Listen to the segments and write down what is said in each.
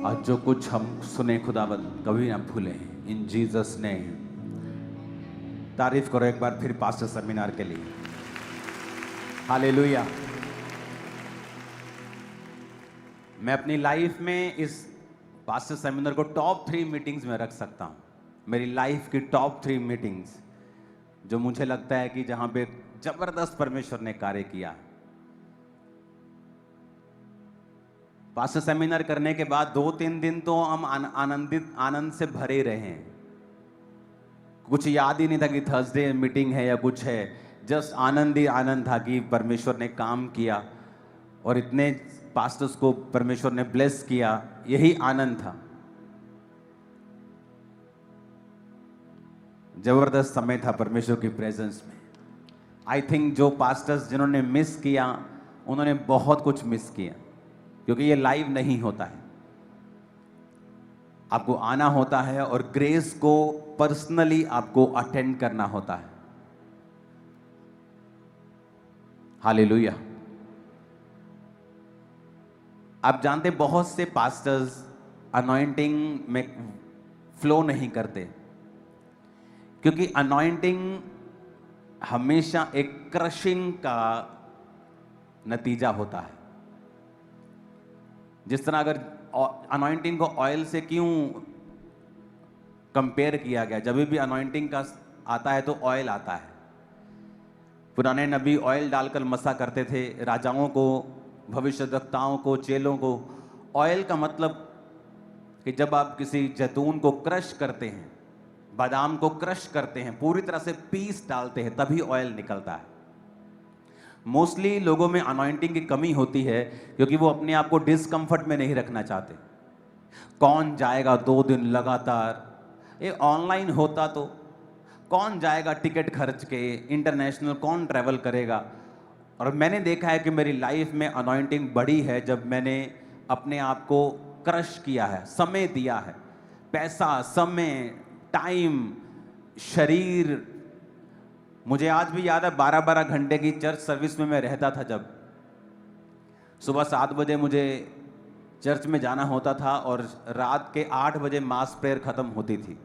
आज जो कुछ हम सुने खुदावंद कभी ना भूलें, इन जीसस ने। तारीफ करो एक बार फिर पास्टर सेमिनार के लिए। हालेलुया। मैं अपनी लाइफ में इस पास्टर सेमिनार को टॉप 3 मीटिंग्स में रख सकता हूं। मेरी लाइफ की टॉप 3 मीटिंग्स जो मुझे लगता है कि जहां पे जबरदस्त परमेश्वर ने कार्य किया। पास्टर सेमिनार करने के बाद 2-3 दिन तो हम आनंद से भरे रहे हैं। कुछ याद ही नहीं था कि थर्सडे मीटिंग है या कुछ है। जस्ट आनंद ही आनंद था कि परमेश्वर ने काम किया और इतने पास्टर्स को परमेश्वर ने ब्लेस किया। यही आनंद था। जबरदस्त समय था परमेश्वर की प्रेजेंस में। आई थिंक जो पास्टर्स जिन्होंने मिस किया उन्होंने बहुत कुछ मिस किया, क्योंकि ये लाइव नहीं होता है। आपको आना होता है और ग्रेस को पर्सनली आपको अटेंड करना होता है। हालेलुया। आप जानते बहुत से पास्टर्स अनॉइंटिंग में फ्लो नहीं करते, क्योंकि अनॉइंटिंग हमेशा एक क्रशिंग का नतीजा होता है। जिस तरह अगर अनॉइंटिंग को ऑयल से क्यों कंपेयर किया गया, जब भी अनॉइंटिंग का आता है तो ऑयल आता है। पुराने नबी ऑयल डालकर मसा करते थे, राजाओं को, भविष्यद्वक्ताओं को, चेलों को। ऑयल का मतलब कि जब आप किसी जैतून को क्रश करते हैं, बादाम को क्रश करते हैं, पूरी तरह से पीस डालते हैं, तभी ऑयल निकलता है। मोस्टली लोगों में अनॉइंटिंग की कमी होती है क्योंकि वो अपने आप को डिस्कंफर्ट में नहीं रखना चाहते। कौन जाएगा 2 दिन लगातार? ये ऑनलाइन होता तो कौन जाएगा टिकट खर्च के, इंटरनेशनल कौन ट्रैवल करेगा। और मैंने देखा है कि मेरी लाइफ में अनॉइंटिंग बढ़ी है जब मैंने अपने आप को क्रश किया है, समय दिया है। पैसा, समय, टाइम, शरीर। मुझे आज भी याद है 12-12 घंटे की चर्च सर्विस में मैं रहता था। जब सुबह 7 बजे मुझे चर्च में जाना होता था और रात के 8 बजे मास प्रेयर खत्म होती थी,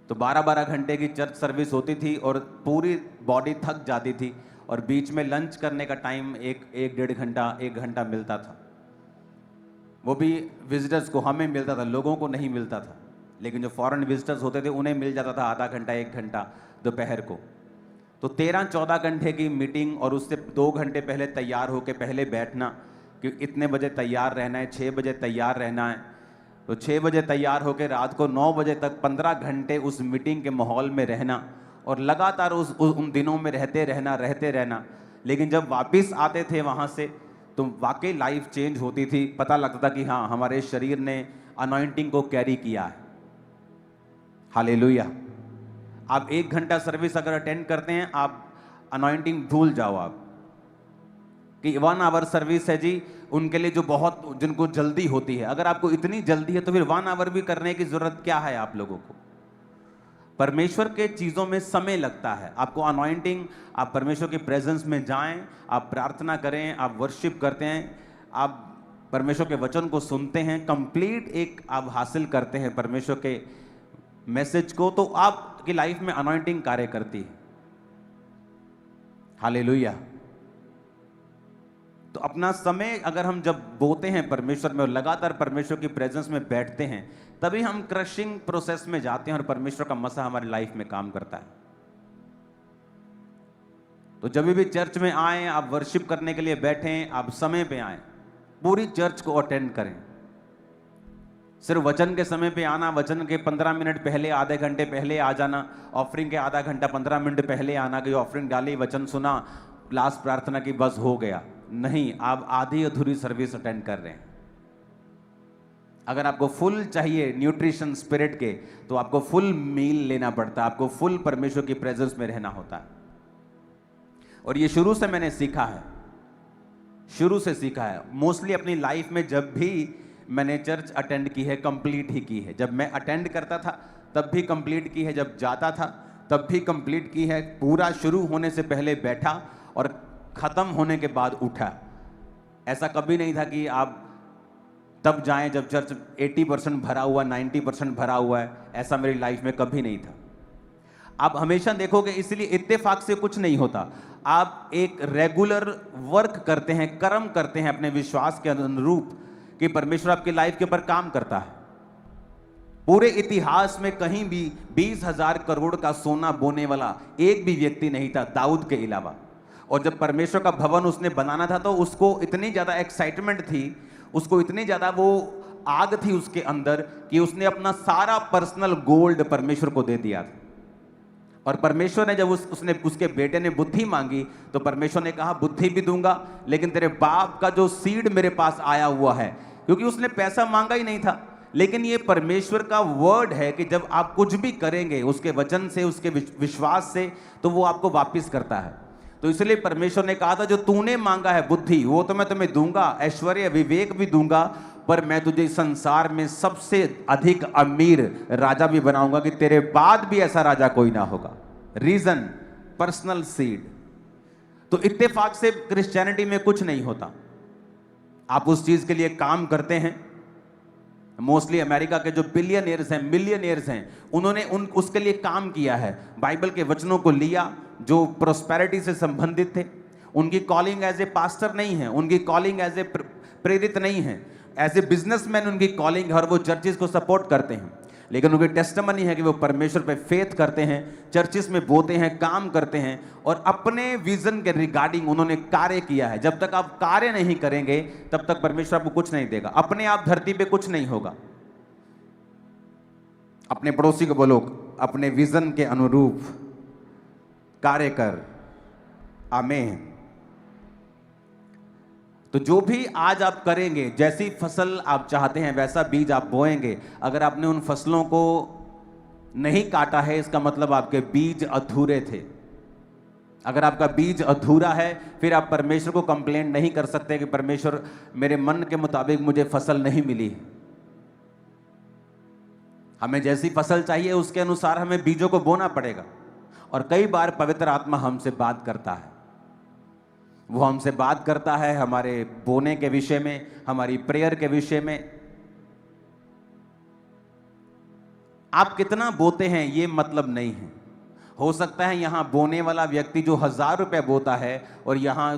तो 12-12 घंटे की चर्च सर्विस होती थी और पूरी बॉडी थक जाती थी। और बीच में लंच करने का टाइम 1 घंटा मिलता था। वो भी विजिटर्स को, हमें मिलता था, लोगों को नहीं मिलता था। लेकिन जो फॉरेन विजिटर्स होते थे उन्हें मिल जाता था आधा घंटा 1 घंटा दोपहर को। तो 13-14 घंटे की मीटिंग, और उससे 2 घंटे पहले तैयार होकर पहले बैठना कि इतने बजे तैयार रहना है, 6 बजे तैयार रहना है। तो 6 बजे तैयार होकर रात को 9 बजे तक 15 घंटे उस मीटिंग के माहौल में रहना और लगातार उन दिनों में रहते रहना। लेकिन जब वापस आते थे वहाँ से तो वाकई लाइफ चेंज होती थी। पता लगता था कि हाँ, हमारे शरीर ने अनॉइंटिंग को कैरी किया है। हालेलुया। आप 1 घंटा सर्विस अगर अटेंड करते हैं, आप अनॉइंटिंग भूल जाओ। आप कि 1 आवर सर्विस है जी, उनके लिए जो बहुत, जिनको जल्दी होती है। अगर आपको इतनी जल्दी है तो फिर 1 आवर भी करने की जरूरत क्या है आप लोगों को? परमेश्वर के चीजों में समय लगता है। आपको अनॉइंटिंग, आप परमेश्वर की प्रेजेंस में जाएं, आप प्रार्थना करें, आप वर्शिप करते हैं, आप परमेश्वर के वचन को सुनते हैं, कंप्लीट एक आप हासिल करते हैं परमेश्वर के मैसेज को, तो आपकी लाइफ में अनॉइंटिंग कार्य करती है। हालेलुया। तो अपना समय अगर हम जब बोते हैं परमेश्वर में और लगातार परमेश्वर की प्रेजेंस में बैठते हैं, तभी हम क्रशिंग प्रोसेस में जाते हैं और परमेश्वर का मसा हमारी लाइफ में काम करता है। तो जब भी चर्च में आए, आप वर्शिप करने के लिए बैठें, आप समय पे आए, पूरी चर्च को अटेंड करें। सिर्फ वचन के समय पे आना, वचन के 15 मिनट पहले, आधे घंटे पहले आ जाना, ऑफरिंग के आधा घंटा 15 मिनट पहले आना कि ऑफरिंग डाली, वचन सुना, लास्ट प्रार्थना की, बस हो गया। नहीं, आप आधी अधूरी सर्विस अटेंड कर रहे हैं। अगर आपको फुल चाहिए न्यूट्रिशन स्पिरिट के, तो आपको फुल मील लेना पड़ता है, आपको फुल परमेश्वर की प्रेजेंस में रहना होता है। और ये शुरू से मैंने सीखा है, शुरू से सीखा है। मोस्टली अपनी लाइफ में जब भी मैंने चर्च अटेंड की है, कंप्लीट ही की है। जब मैं अटेंड करता था तब भी कंप्लीट की है, जब जाता था तब भी कंप्लीट की है। पूरा शुरू होने से पहले बैठा और खत्म होने के बाद उठा। ऐसा कभी नहीं था कि आप तब जाएं जब चर्च 80% भरा हुआ, 90% भरा हुआ है। ऐसा मेरी लाइफ में कभी नहीं था। आप हमेशा देखोगे, इसलिए इत्तेफाक से कुछ नहीं होता। आप एक रेगुलर वर्क करते हैं, कर्म करते हैं अपने विश्वास के अनुरूप कि परमेश्वर आपकी लाइफ के ऊपर काम करता है। पूरे इतिहास में कहीं भी 20,000 करोड़ का सोना बोने वाला एक भी व्यक्ति नहीं था, दाऊद के अलावा। और जब परमेश्वर का भवन उसने बनाना था तो उसको इतनी ज्यादा एक्साइटमेंट थी, उसको इतनी ज्यादा वो आग थी उसके अंदर कि उसने अपना सारा पर्सनल गोल्ड परमेश्वर को दे दिया था। और परमेश्वर ने जब उसने उसके बेटे ने बुद्धि मांगी तो परमेश्वर ने कहा बुद्धि भी दूंगा, लेकिन तेरे बाप का जो सीड मेरे पास आया हुआ है, क्योंकि उसने पैसा मांगा ही नहीं था। लेकिन ये परमेश्वर का वर्ड है कि जब आप कुछ भी करेंगे उसके वचन से, उसके विश्वास से, तो वो आपको वापिस करता है। तो इसलिए परमेश्वर ने कहा था जो तूने मांगा है बुद्धि, वो तो मैं तुम्हें दूंगा, ऐश्वर्य विवेक भी दूंगा, पर मैं तुझे संसार में सबसे अधिक अमीर राजा भी बनाऊंगा कि तेरे बाद भी ऐसा राजा कोई ना होगा। Reason, personal seed. तो इत्तेफाक से क्रिश्चियनिटी में कुछ नहीं होता। आप उस चीज के लिए काम करते हैं। मोस्टली अमेरिका के जो बिलियनियर्स हैं, मिलियनियर्स हैं, उन्होंने उसके लिए काम किया है। बाइबल के वचनों को लिया जो प्रोस्पेरिटी से संबंधित थे। उनकी कॉलिंग एज ए पास्टर नहीं है, उनकी कॉलिंग एज ए प्रेरित नहीं है, एज ए बिजनेसमैन उनकी कॉलिंग, और वो चर्चिस को सपोर्ट करते हैं। लेकिन उनकी टेस्टिमनी है कि वो परमेश्वर पे फेथ करते हैं, चर्चिस में बोते हैं, काम करते हैं, और अपने विजन के रिगार्डिंग उन्होंने कार्य किया है। जब तक आप कार्य नहीं करेंगे तब तक परमेश्वर आपको कुछ नहीं देगा। अपने आप धरती पे कुछ नहीं होगा। अपने पड़ोसी को बोलो, अपने विजन के अनुरूप कार्य कर। आमीन। तो जो भी आज आप करेंगे, जैसी फसल आप चाहते हैं वैसा बीज आप बोएंगे। अगर आपने उन फसलों को नहीं काटा है, इसका मतलब आपके बीज अधूरे थे। अगर आपका बीज अधूरा है, फिर आप परमेश्वर को कंप्लेंट नहीं कर सकते कि परमेश्वर मेरे मन के मुताबिक मुझे फसल नहीं मिली। हमें जैसी फसल चाहिए उसके अनुसार हमें बीजों को बोना पड़ेगा। और कई बार पवित्र आत्मा हमसे बात करता है। वो हमसे बात करता है हमारे बोने के विषय में, हमारी प्रेयर के विषय में। आप कितना बोते हैं ये मतलब नहीं है। हो सकता है यहां बोने वाला व्यक्ति जो 1,000 रुपए बोता है और यहां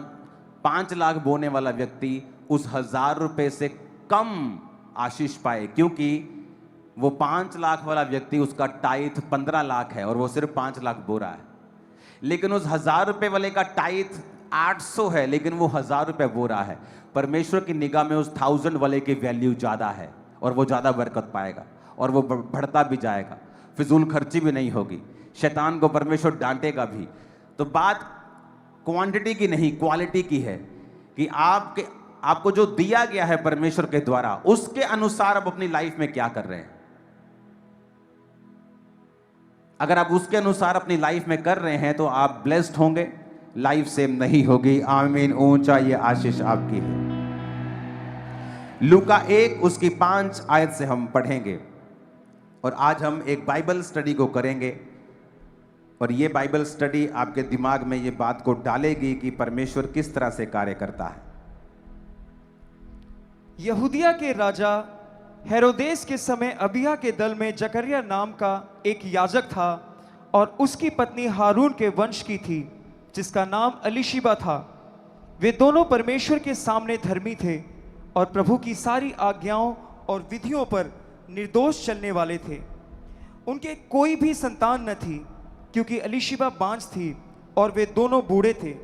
5 लाख बोने वाला व्यक्ति उस 1,000 रुपए से कम आशीष पाए, क्योंकि वो 5 लाख वाला व्यक्ति उसका टाइथ 15 लाख है और वो सिर्फ 5 लाख बो रहा है। लेकिन उस 1,000 रुपए वाले का टाइथ 800 है, लेकिन वो 1,000 रुपए बो रहा है। परमेश्वर की निगाह में उस 1000 वाले की वैल्यू ज्यादा है और वो ज्यादा बरकत पाएगा और वो बढ़ता भी जाएगा, फिजूल खर्ची भी नहीं होगी, शैतान को परमेश्वर डांटेगा भी। तो बात क्वांटिटी की नहीं, क्वालिटी की है कि आपको जो दिया गया है परमेश्वर के द्वारा, उसके अनुसार आप अपनी लाइफ में क्या कर रहे हैं। अगर आप उसके अनुसार अपनी लाइफ में कर रहे हैं तो आप ब्लेस्ड होंगे, लाइफ सेम नहीं होगी। आमीन। ऊंचा ये आशीष आपकी है। लूका 1 उसकी 5 आयत से हम पढ़ेंगे और आज हम एक बाइबल स्टडी को करेंगे। और ये बाइबल स्टडी आपके दिमाग में ये बात को डालेगी कि परमेश्वर किस तरह से कार्य करता है। यहूदिया के राजा हेरोदेस के समय अबिया के दल में जकरिया नाम का एक याजक था और उसकी पत्नी हारून के वंश की थी जिसका नाम अलीशिबा था। वे दोनों परमेश्वर के सामने धर्मी थे और प्रभु की सारी आज्ञाओं और विधियों पर निर्दोष चलने वाले थे। उनके कोई भी संतान न थी क्योंकि अलीशिबा बांझ थी और वे दोनों बूढ़े थे।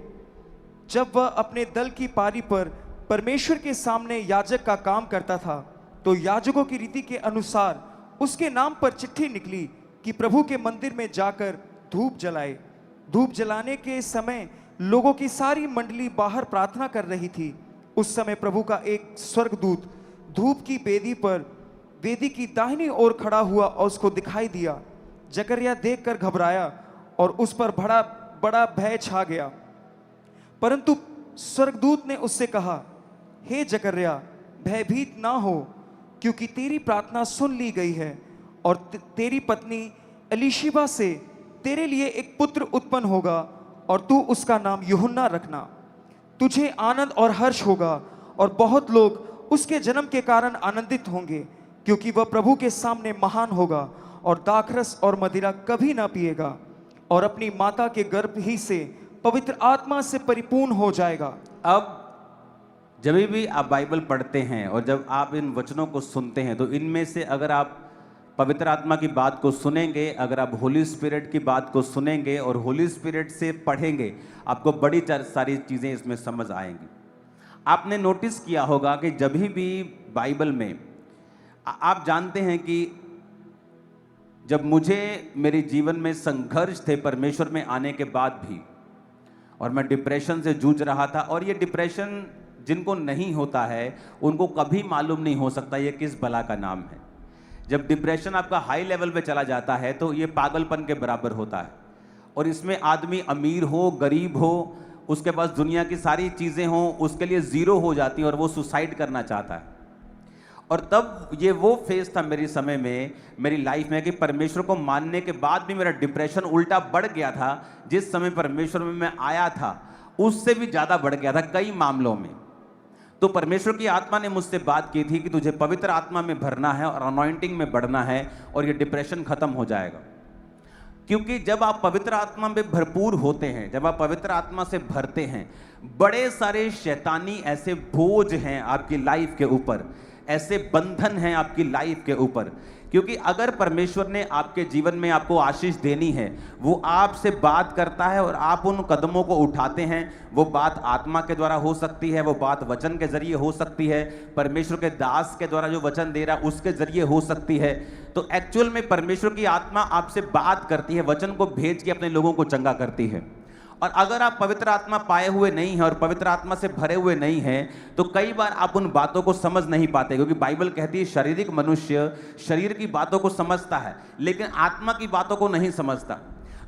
जब वह अपने दल की पारी पर परमेश्वर के सामने याजक का काम करता था तो याजकों की रीति के अनुसार उसके नाम पर चिट्ठी निकली कि प्रभु के मंदिर में जाकर धूप जलाए। धूप जलाने के समय लोगों की सारी मंडली बाहर प्रार्थना कर रही थी। उस समय प्रभु का एक स्वर्गदूत धूप की वेदी पर वेदी की दाहिनी ओर खड़ा हुआ और उसको दिखाई दिया। जकरिया देखकर घबराया और उस पर बड़ा बड़ा भय छा गया। परंतु स्वर्गदूत ने उससे कहा, हे जकरिया, भयभीत ना हो, क्योंकि तेरी प्रार्थना सुन ली गई है और तेरी पत्नी एलीशिबा से तेरे लिए एक पुत्र उत्पन्न होगा और तू उसका नाम यूहन्ना रखना। तुझे आनंद और हर्ष होगा और बहुत लोग उसके जन्म के कारण आनंदित होंगे, क्योंकि वह प्रभु के सामने महान होगा और दाखरस और मदिरा कभी ना पिएगा और अपनी माता के गर्भ ही से पवित्र आत्मा से परिपूर्ण हो जाएगा। अब जब भी आप बाइबल पढ़ते हैं और जब आप इन वचनों को सुनते हैं, तो इनमें से अगर आप पवित्र आत्मा की बात को सुनेंगे, अगर आप होली स्पिरिट की बात को सुनेंगे और होली स्पिरिट से पढ़ेंगे, आपको बड़ी सारी चीज़ें इसमें समझ आएंगी। आपने नोटिस किया होगा कि जब भी बाइबल में आप जानते हैं कि जब मुझे मेरे जीवन में संघर्ष थे परमेश्वर में आने के बाद भी, और मैं डिप्रेशन से जूझ रहा था, और ये डिप्रेशन जिनको नहीं होता है उनको कभी मालूम नहीं हो सकता ये किस बला का नाम है। जब डिप्रेशन आपका हाई लेवल पे चला जाता है तो ये पागलपन के बराबर होता है, और इसमें आदमी अमीर हो गरीब हो, उसके पास दुनिया की सारी चीज़ें हों, उसके लिए ज़ीरो हो जाती है और वो सुसाइड करना चाहता है। और तब ये वो फेज था मेरे समय में, मेरी लाइफ में, कि परमेश्वर को मानने के बाद भी मेरा डिप्रेशन उल्टा बढ़ गया था। जिस समय परमेश्वर में मैं आया था उससे भी ज़्यादा बढ़ गया था कई मामलों में। तो परमेश्वर की आत्मा ने मुझसे बात की थी कि तुझे पवित्र आत्मा में भरना है और अनॉइंटिंग में बढ़ना है और ये डिप्रेशन खत्म हो जाएगा। क्योंकि जब आप पवित्र आत्मा में भरपूर होते हैं, जब आप पवित्र आत्मा से भरते हैं, बड़े सारे शैतानी ऐसे बोझ हैं आपकी लाइफ के ऊपर, ऐसे बंधन हैं आपकी लाइफ के ऊपर। क्योंकि अगर परमेश्वर ने आपके जीवन में आपको आशीष देनी है, वो आपसे बात करता है और आप उन कदमों को उठाते हैं। वो बात आत्मा के द्वारा हो सकती है, वो बात वचन के जरिए हो सकती है, परमेश्वर के दास के द्वारा जो वचन दे रहा है उसके जरिए हो सकती है। तो एक्चुअल में परमेश्वर की आत्मा आपसे बात करती है, वचन को भेज के अपने लोगों को चंगा करती है। और अगर आप पवित्र आत्मा पाए हुए नहीं हैं और पवित्र आत्मा से भरे हुए नहीं हैं, तो कई बार आप उन बातों को समझ नहीं पाते, क्योंकि बाइबल कहती है शारीरिक मनुष्य शरीर की बातों को समझता है लेकिन आत्मा की बातों को नहीं समझता।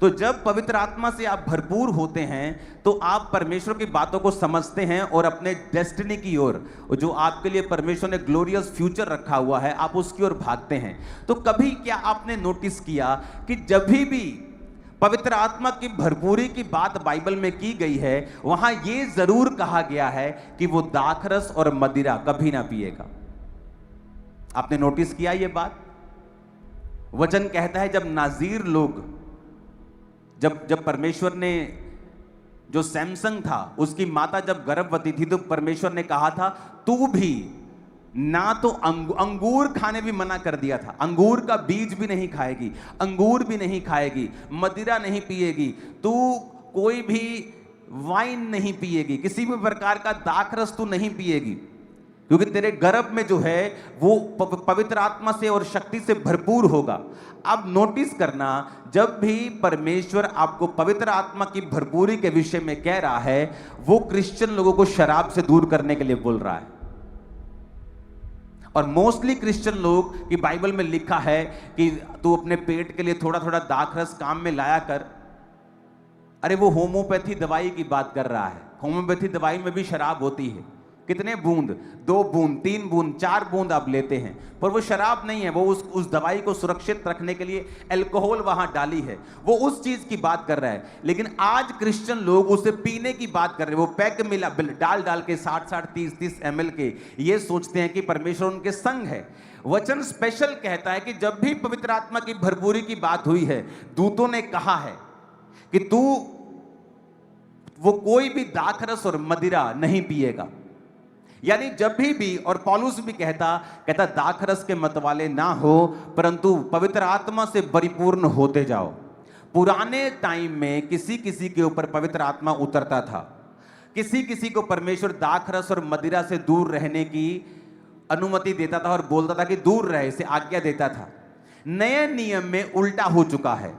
तो जब पवित्र आत्मा से आप भरपूर होते हैं तो आप परमेश्वर की बातों को समझते हैं और अपने डेस्टिनी की ओर, जो आपके लिए परमेश्वर ने ग्लोरियस फ्यूचर रखा हुआ है, आप उसकी ओर भागते हैं। तो कभी क्या आपने नोटिस किया कि जब भी पवित्र आत्मा की भरपूरी की बात बाइबल में की गई है, वहां यह जरूर कहा गया है कि वो दाखरस और मदिरा कभी ना पिएगा। आपने नोटिस किया ये बात? वचन कहता है जब नाजीर लोग, जब परमेश्वर ने, जो सैमसंग था उसकी माता जब गर्भवती थी, तो परमेश्वर ने कहा था तू भी ना तो अंगूर खाने भी मना कर दिया था, अंगूर का बीज भी नहीं खाएगी, अंगूर भी नहीं खाएगी, मदिरा नहीं पिएगी, तू कोई भी वाइन नहीं पिएगी, किसी भी प्रकार का दाखरस तू नहीं पिएगी, क्योंकि तेरे गर्भ में जो है वो पवित्र आत्मा से और शक्ति से भरपूर होगा। अब नोटिस करना, जब भी परमेश्वर आपको पवित्र आत्मा की भरपूरी के विषय में कह रहा है, वो क्रिश्चियन लोगों को शराब से दूर करने के लिए बोल रहा है। और मोस्टली क्रिश्चियन लोग की बाइबल में लिखा है कि तू अपने पेट के लिए थोड़ा थोड़ा दाखरस काम में लाया कर। अरे वो होम्योपैथी दवाई की बात कर रहा है। होम्योपैथी दवाई में भी शराब होती है। कितने बूंद, 2 बूंद, 3 बूंद, 4 बूंद आप लेते हैं, पर वो शराब नहीं है। वो उस दवाई को सुरक्षित रखने के लिए अल्कोहल वहां डाली है, वो उस चीज की बात कर रहा है। लेकिन आज क्रिश्चियन लोग उसे पीने की बात कर रहे हैं। वो पैक मिला डाल के 60-60, 30-30 ml के, ये सोचते हैं कि परमेश्वर उनके संग है। वचन स्पेशल कहता है कि जब भी पवित्र आत्मा की भरपूरी की बात हुई है, दूतों ने कहा है कि तू वो कोई भी दाखरस और मदिरा नहीं पिएगा। यानी जब भी, और पौलुस भी कहता दाखरस के मतवाले ना हो, परंतु पवित्र आत्मा से परिपूर्ण होते जाओ। पुराने टाइम में किसी किसी के ऊपर पवित्र आत्मा उतरता था, किसी किसी को परमेश्वर दाखरस और मदिरा से दूर रहने की अनुमति देता था और बोलता था कि दूर रहे, से आज्ञा देता था। नए नियम में उल्टा हो चुका है।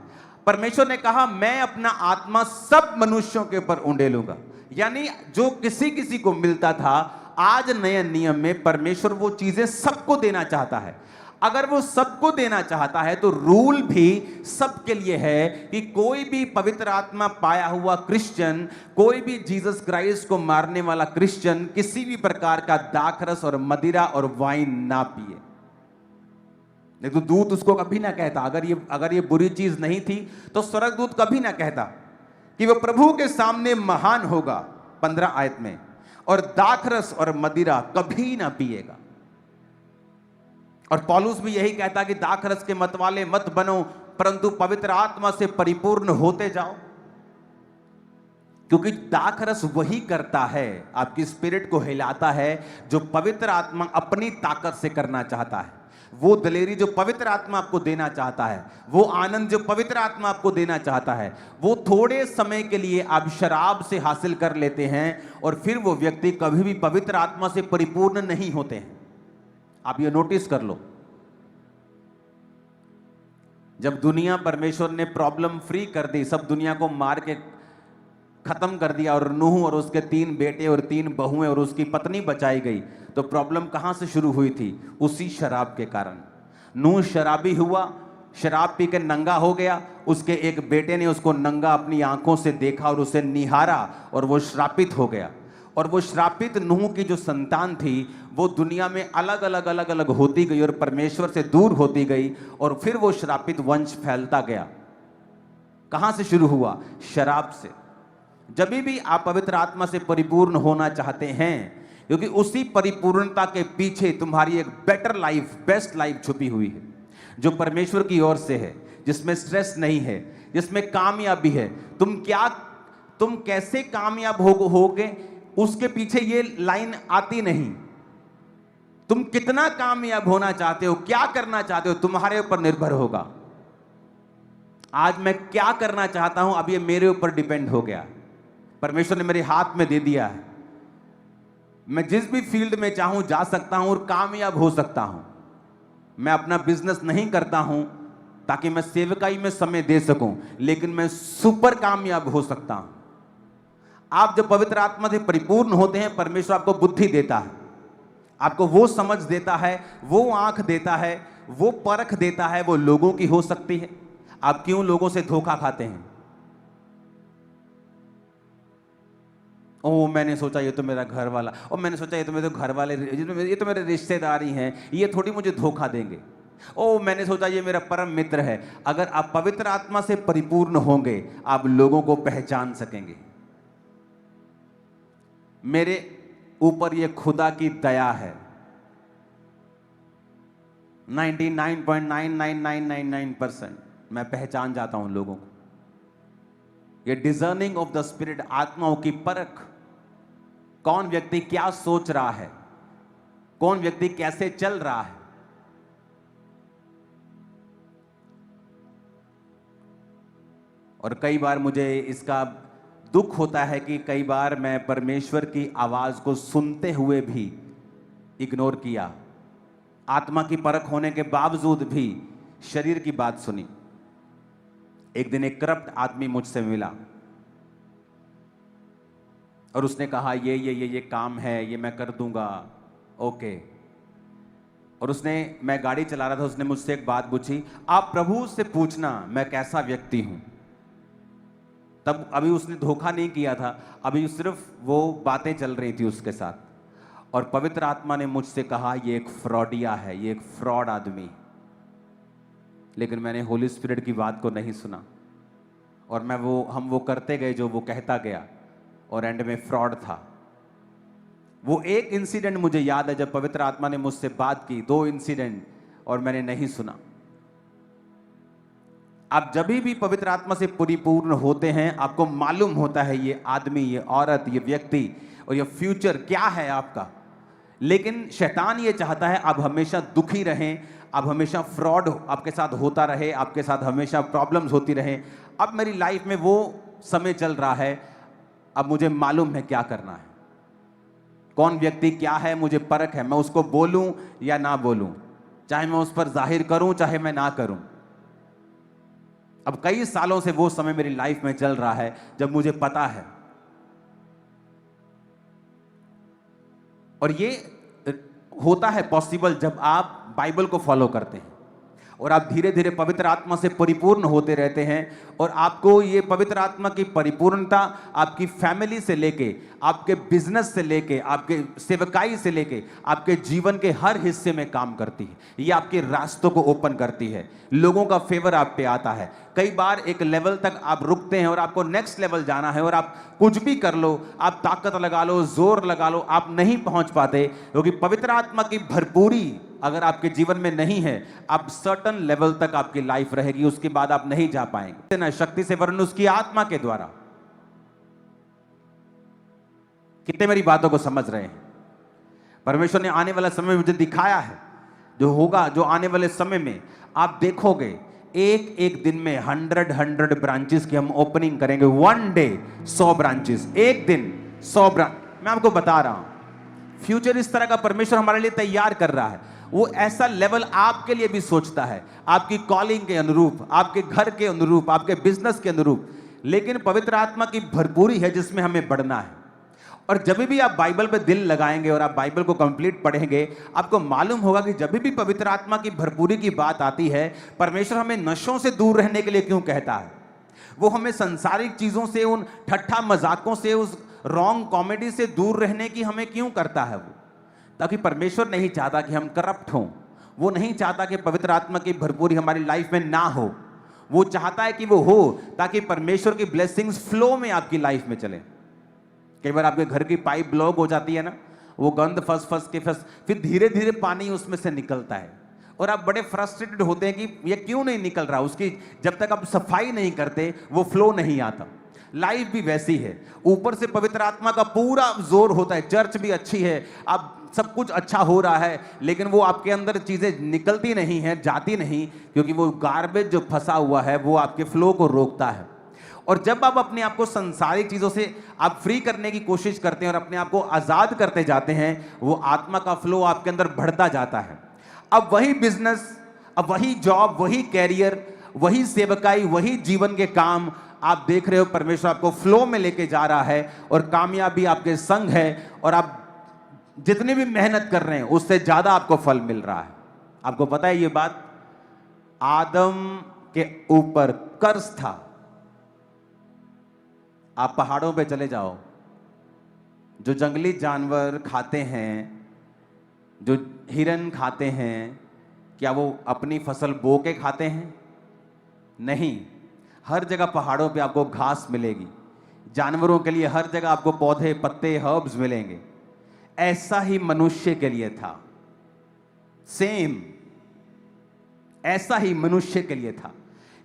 परमेश्वर ने कहा मैं अपना आत्मा सब मनुष्यों के ऊपर उंडेलूंगा। यानी जो किसी किसी को मिलता था, आज नए नियम में परमेश्वर वो चीजें सबको देना चाहता है। अगर वो सबको देना चाहता है तो रूल भी सबके लिए है कि कोई भी पवित्र आत्मा पाया हुआ क्रिश्चियन, कोई भी जीसस क्राइस्ट को मारने वाला क्रिश्चियन किसी भी प्रकार का दाखरस और मदिरा और वाइन ना पिए। नहीं तो दूत उसको कभी ना कहता, अगर ये बुरी चीज नहीं थी तो स्वर्गदूत कभी ना कहता कि वो प्रभु के सामने महान होगा। 15 आयत में, और दाखरस और मदिरा कभी ना पिएगा। और पौलुस भी यही कहता है कि दाखरस के मतवाले मत बनो, परंतु पवित्र आत्मा से परिपूर्ण होते जाओ। क्योंकि दाखरस वही करता है, आपकी स्पिरिट को हिलाता है जो पवित्र आत्मा अपनी ताकत से करना चाहता है। वो दलेरी जो पवित्र आत्मा आपको देना चाहता है, वो आनंद जो पवित्र आत्मा आपको देना चाहता है, वो थोड़े समय के लिए आप शराब से हासिल कर लेते हैं और फिर वो व्यक्ति कभी भी पवित्र आत्मा से परिपूर्ण नहीं होते हैं। आप ये नोटिस कर लो। जब दुनिया परमेश्वर ने प्रॉब्लम फ्री कर दी, सब दुनिया को मार के खत्म कर दिया और नूह और उसके 3 बेटे और 3 बहुएं और उसकी पत्नी बचाई गई, तो प्रॉब्लम कहां से शुरू हुई थी? उसी शराब के कारण। नूह शराबी हुआ, शराब पी के नंगा हो गया। उसके एक बेटे ने उसको नंगा अपनी आंखों से देखा और उसे निहारा और वो श्रापित हो गया। और वो श्रापित नूह की जो संतान थी वो दुनिया में अलग अलग होती गई और परमेश्वर से दूर होती गई, और फिर वो श्रापित वंश फैलता गया। कहां से शुरू हुआ? शराब से। जब भी आप पवित्र आत्मा से परिपूर्ण होना चाहते हैं, क्योंकि उसी परिपूर्णता के पीछे तुम्हारी एक बेटर लाइफ, बेस्ट लाइफ छुपी हुई है, जो परमेश्वर की ओर से है, जिसमें स्ट्रेस नहीं है, जिसमें कामयाबी है। तुम कैसे कामयाब होगे उसके पीछे ये लाइन आती नहीं। तुम कितना कामयाब होना चाहते हो, क्या करना चाहते हो, तुम्हारे ऊपर निर्भर होगा। आज मैं क्या करना चाहता हूं, अब ये मेरे ऊपर डिपेंड हो गया। परमेश्वर ने मेरे हाथ में दे दिया है। मैं जिस भी फील्ड में चाहूं जा सकता हूं और कामयाब हो सकता हूं। मैं अपना बिजनेस नहीं करता हूं ताकि मैं सेवकाई में समय दे सकूं, लेकिन मैं सुपर कामयाब हो सकता हूं। आप जब पवित्र आत्मा से परिपूर्ण होते हैं, परमेश्वर आपको बुद्धि देता है, आपको वो समझ देता है, वो आंख देता है, वो परख देता है। वो लोगों की हो सकती है। आप क्यों लोगों से धोखा खाते हैं? ओ मैंने सोचा ये तो मेरा घर वाला, और मैंने सोचा ये तो मेरे घर वाले, ये तो मेरे रिश्तेदार ही हैं, ये थोड़ी मुझे धोखा देंगे। ओ मैंने सोचा ये मेरा परम मित्र है। अगर आप पवित्र आत्मा से परिपूर्ण होंगे, आप लोगों को पहचान सकेंगे। मेरे ऊपर ये खुदा की दया है। 99.99999% मैं पहचान जाता हूं लोगों को। ये डिजर्निंग ऑफ द स्पिरिट, आत्माओं की परख। कौन व्यक्ति क्या सोच रहा है, कौन व्यक्ति कैसे चल रहा है। और कई बार मुझे इसका दुख होता है कि कई बार मैं परमेश्वर की आवाज को सुनते हुए भी इग्नोर किया। आत्मा की परख होने के बावजूद भी शरीर की बात सुनी। एक दिन एक करप्ट आदमी मुझसे मिला और उसने कहा ये काम है, ये मैं कर दूंगा, ओके। और मैं गाड़ी चला रहा था, उसने मुझसे एक बात पूछी, आप प्रभु से पूछना मैं कैसा व्यक्ति हूं। तब अभी उसने धोखा नहीं किया था, अभी सिर्फ वो बातें चल रही थी उसके साथ। और पवित्र आत्मा ने मुझसे कहा ये एक फ्रॉडिया है, ये एक फ्रॉड आदमी। लेकिन मैंने होली स्पिरिट की बात को नहीं सुना और हम वो करते गए जो वो कहता गया, और एंड में फ्रॉड था। वो एक इंसिडेंट मुझे याद है जब पवित्र आत्मा ने मुझसे बात की, 2 इंसिडेंट, और मैंने नहीं सुना। आप जब भी पवित्र आत्मा से परिपूर्ण होते हैं, आपको मालूम होता है ये आदमी, ये औरत, ये व्यक्ति और ये फ्यूचर क्या है आपका। लेकिन शैतान ये चाहता है आप हमेशा दुखी रहें, आप हमेशा फ्रॉड आपके साथ होता रहे, आपके साथ हमेशा प्रॉब्लम्स होती रहे। अब मेरी लाइफ में वो समय चल रहा है, अब मुझे मालूम है क्या करना है, कौन व्यक्ति क्या है, मुझे परख है। मैं उसको बोलूं या ना बोलूं, चाहे मैं उस पर जाहिर करूं चाहे मैं ना करूं। अब कई सालों से वो समय मेरी लाइफ में चल रहा है जब मुझे पता है। और ये होता है पॉसिबल जब आप बाइबल को फॉलो करते हैं और आप धीरे धीरे पवित्र आत्मा से परिपूर्ण होते रहते हैं। और आपको ये पवित्र आत्मा की परिपूर्णता आपकी फैमिली से लेके, आपके बिजनेस से लेके, आपके सेवकाई से लेके, आपके जीवन के हर हिस्से में काम करती है। ये आपके रास्तों को ओपन करती है, लोगों का फेवर आप पे आता है। कई बार एक लेवल तक आप रुकते हैं और आपको नेक्स्ट लेवल जाना है और आप कुछ भी कर लो, आप ताकत लगा लो, जोर लगा लो, आप नहीं पहुंच पाते, क्योंकि पवित्र आत्मा की भरपूरी अगर आपके जीवन में नहीं है, आप सर्टन लेवल तक आपकी लाइफ रहेगी, उसके बाद आप नहीं जा पाएंगे ना शक्ति से, वरन उसकी आत्मा के द्वारा। कितने मेरी बातों को समझ रहे हैं? परमेश्वर ने आने वाला समय मुझे दिखाया है, जो होगा, जो आने वाले समय में आप देखोगे, एक एक दिन में 100 ब्रांचेस की हम ओपनिंग करेंगे। वन डे 100 ब्रांचेस, एक दिन 100 ब्रांच। मैं आपको बता रहा हूं, फ्यूचर इस तरह का परमेश्वर हमारे लिए तैयार कर रहा है। वो ऐसा लेवल आपके लिए भी सोचता है, आपकी कॉलिंग के अनुरूप, आपके घर के अनुरूप, आपके बिजनेस के अनुरूप। लेकिन पवित्र आत्मा की भरपूरी है जिसमें हमें बढ़ना है। और जब भी आप बाइबल पे दिल लगाएंगे और आप बाइबल को कंप्लीट पढ़ेंगे, आपको मालूम होगा कि जब भी पवित्र आत्मा की भरपूरी की बात आती है, परमेश्वर हमें नशों से दूर रहने के लिए क्यों कहता है? वो हमें संसारिक चीजों से, उन ठट्ठा मजाकों से, उस रॉन्ग कॉमेडी से दूर रहने की हमें क्यों करता है? वो ताकि परमेश्वर नहीं चाहता कि हम करप्ट हों, वो नहीं चाहता कि पवित्र आत्मा की भरपूरी हमारी लाइफ में ना हो। वो चाहता है कि वो हो ताकि परमेश्वर की ब्लेसिंग्स फ्लो में आपकी लाइफ में चले। कई बार आपके घर की पाइप ब्लॉक हो जाती है ना, वो गंद फंस के फिर धीरे धीरे पानी उसमें से निकलता है और आप बड़े फ्रस्ट्रेटेड होते हैं कि ये क्यों नहीं निकल रहा। उसकी जब तक आप सफाई नहीं करते वो फ्लो नहीं आता। लाइफ भी वैसी है, ऊपर से पवित्र आत्मा का पूरा जोर होता है, चर्च भी अच्छी है, आप सब कुछ अच्छा हो रहा है, लेकिन वो आपके अंदर चीजें निकलती नहीं है, जाती नहीं, क्योंकि वो गार्बेज जो फंसा हुआ है वो आपके फ्लो को रोकता है। और जब आप अपने आप को संसारिक चीजों से आप फ्री करने की कोशिश करते हैं और अपने आप को आजाद करते जाते हैं, वो आत्मा का फ्लो आपके अंदर बढ़ता जाता है। अब वही बिजनेस, अब वही जॉब, वही कैरियर, वही सेवकाई, वही जीवन के काम आप देख रहे हो, परमेश्वर आपको फ्लो में लेके जा रहा है और कामयाबी आपके संग है, और आप जितनी भी मेहनत कर रहे हैं उससे ज्यादा आपको फल मिल रहा है। आपको पता है ये बात? आदम के ऊपर कर्ज था। आप पहाड़ों पे चले जाओ, जो जंगली जानवर खाते हैं, जो हिरन खाते हैं, क्या वो अपनी फसल बो के खाते हैं? नहीं। हर जगह पहाड़ों पे आपको घास मिलेगी, जानवरों के लिए हर जगह आपको पौधे, पत्ते, हर्ब्स मिलेंगे। ऐसा ही मनुष्य के लिए था, सेम ऐसा ही मनुष्य के लिए था।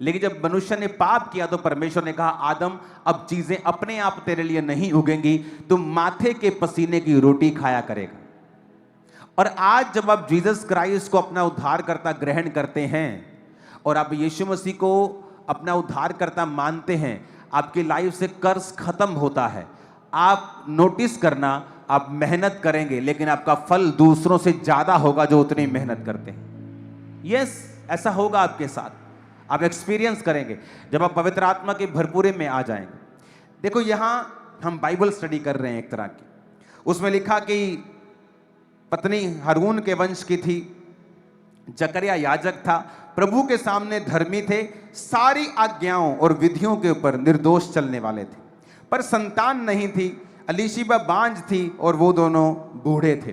लेकिन जब मनुष्य ने पाप किया तो परमेश्वर ने कहा, आदम अब चीजें अपने आप तेरे लिए नहीं उगेंगी, तुम माथे के पसीने की रोटी खाया करेगा। और आज जब आप जीसस क्राइस्ट को अपना उद्धारकर्ता ग्रहण करते हैं और आप यीशु मसीह को अपना उद्धारकर्ता मानते हैं, आपकी लाइफ से कर्ज खत्म होता है। आप नोटिस करना, आप मेहनत करेंगे लेकिन आपका फल दूसरों से ज्यादा होगा जो उतनी मेहनत करते हैं। यस, ऐसा होगा आपके साथ, आप एक्सपीरियंस करेंगे जब आप पवित्र आत्मा की भरपूरी में आ जाएंगे। देखो, यहां हम बाइबल स्टडी कर रहे हैं एक तरह की। उसमें लिखा कि पत्नी हारून के वंश की थी, जकरिया याजक था, प्रभु के सामने धर्मी थे, सारी आज्ञाओं और विधियों के ऊपर निर्दोष चलने वाले थे, पर संतान नहीं थी। अलीशिबा बांझ थी और वो दोनों बूढ़े थे।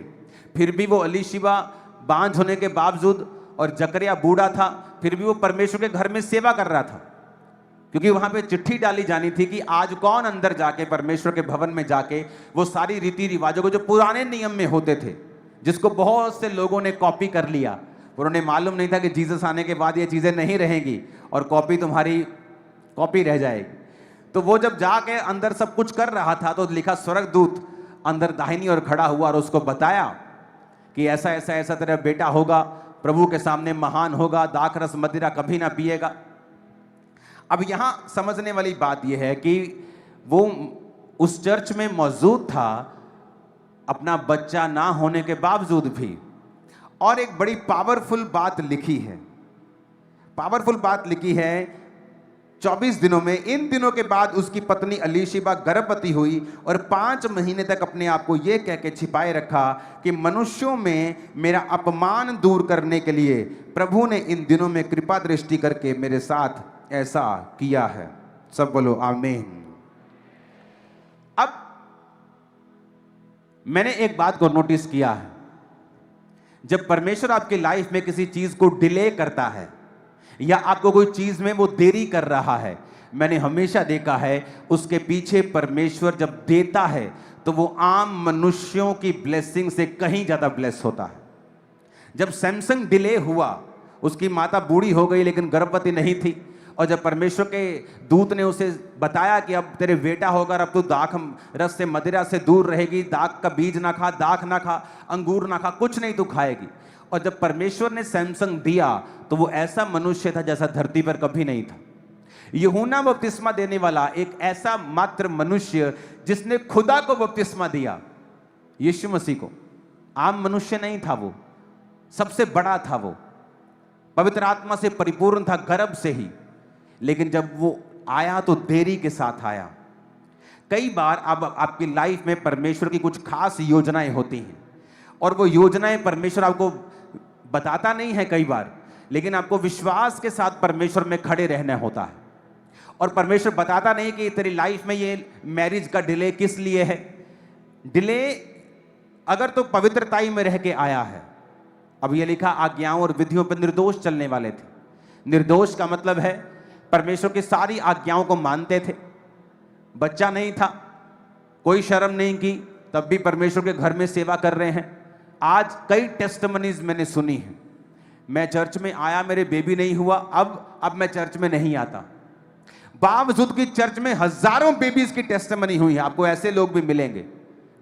फिर भी वो अलीशिबा बांझ होने के बावजूद और जकरिया बूढ़ा था, फिर भी वो परमेश्वर के घर में सेवा कर रहा था, क्योंकि वहां पे चिट्ठी डाली जानी थी कि आज कौन अंदर जाके परमेश्वर के भवन में जाके वो सारी रीति रिवाजों को जो पुराने नियम में होते थे, जिसको बहुत से लोगों ने कॉपी कर लिया। उन्होंने मालूम नहीं था कि जीसस आने के बाद ये चीजें नहीं रहेंगी और कॉपी तुम्हारी कॉपी रह जाएगी। तो वो जब जाके अंदर सब कुछ कर रहा था तो लिखा, स्वर्गदूत अंदर दाहिनी ओर खड़ा हुआ और उसको बताया कि ऐसा ऐसा ऐसा तेरा बेटा होगा, प्रभु के सामने महान होगा, दाखरस मदिरा कभी ना पिएगा। अब यहां समझने वाली बात यह है कि वो उस चर्च में मौजूद था अपना बच्चा ना होने के बावजूद भी। और एक बड़ी पावरफुल बात लिखी है, पावरफुल बात लिखी है 24 दिनों में। इन दिनों के बाद उसकी पत्नी अलीशिबा गर्भवती हुई और 5 महीने तक अपने आप को यह कह के छिपाए रखा कि मनुष्यों में मेरा अपमान दूर करने के लिए प्रभु ने इन दिनों में कृपा दृष्टि करके मेरे साथ ऐसा किया है। सब बोलो आमीन। अब मैंने एक बात को नोटिस किया है, जब परमेश्वर आपकी लाइफ में किसी चीज को डिले करता है या आपको कोई चीज में वो देरी कर रहा है, मैंने हमेशा देखा है उसके पीछे परमेश्वर जब देता है तो वो आम मनुष्यों की ब्लेसिंग से कहीं ज्यादा ब्लेस होता है। जब सैमसंग डिले हुआ, उसकी माता बूढ़ी हो गई लेकिन गर्भवती नहीं थी, और जब परमेश्वर के दूत ने उसे बताया कि अब तेरे बेटा होगा, अब तू दाख रस से मदिरा से दूर रहेगी, दाख का बीज ना खा, दाख ना खा, अंगूर ना खा, कुछ नहीं तू खाएगी। और जब परमेश्वर ने सैमसंग दिया तो वो ऐसा मनुष्य था जैसा धरती पर कभी नहीं था। यूहन्ना बपतिस्मा देने वाला एक ऐसा मात्र मनुष्य जिसने खुदा को बपतिस्मा दिया, यीशु मसीह को। आम मनुष्य नहीं था वो, सबसे बड़ा था वो, पवित्र आत्मा से परिपूर्ण था गर्भ से ही, लेकिन जब वो आया तो देरी के साथ आया। कई बार अब आपकी लाइफ में परमेश्वर की कुछ खास योजनाएं होती हैं, और वो योजनाएं परमेश्वर आपको बताता नहीं है कई बार, लेकिन आपको विश्वास के साथ परमेश्वर में खड़े रहना होता है। और परमेश्वर बताता नहीं कि तेरी लाइफ में ये मैरिज का डिले किस लिए है। डिले अगर तो पवित्रताई में रह के आया है। अब ये लिखा आज्ञाओं और विधियों पर निर्दोष चलने वाले थे। निर्दोष का मतलब है परमेश्वर की सारी आज्ञाओं को मानते थे, बच्चा नहीं था, कोई शर्म नहीं की, तब भी परमेश्वर के घर में सेवा कर रहे हैं। आज कई टेस्टिमनीज मैंने सुनी है, मैं चर्च में आया, मेरे बेबी नहीं हुआ, अब मैं चर्च में नहीं आता। बावजूद कि चर्च में हजारों बेबीज की टेस्टिमनी हुई है। आपको ऐसे लोग भी मिलेंगे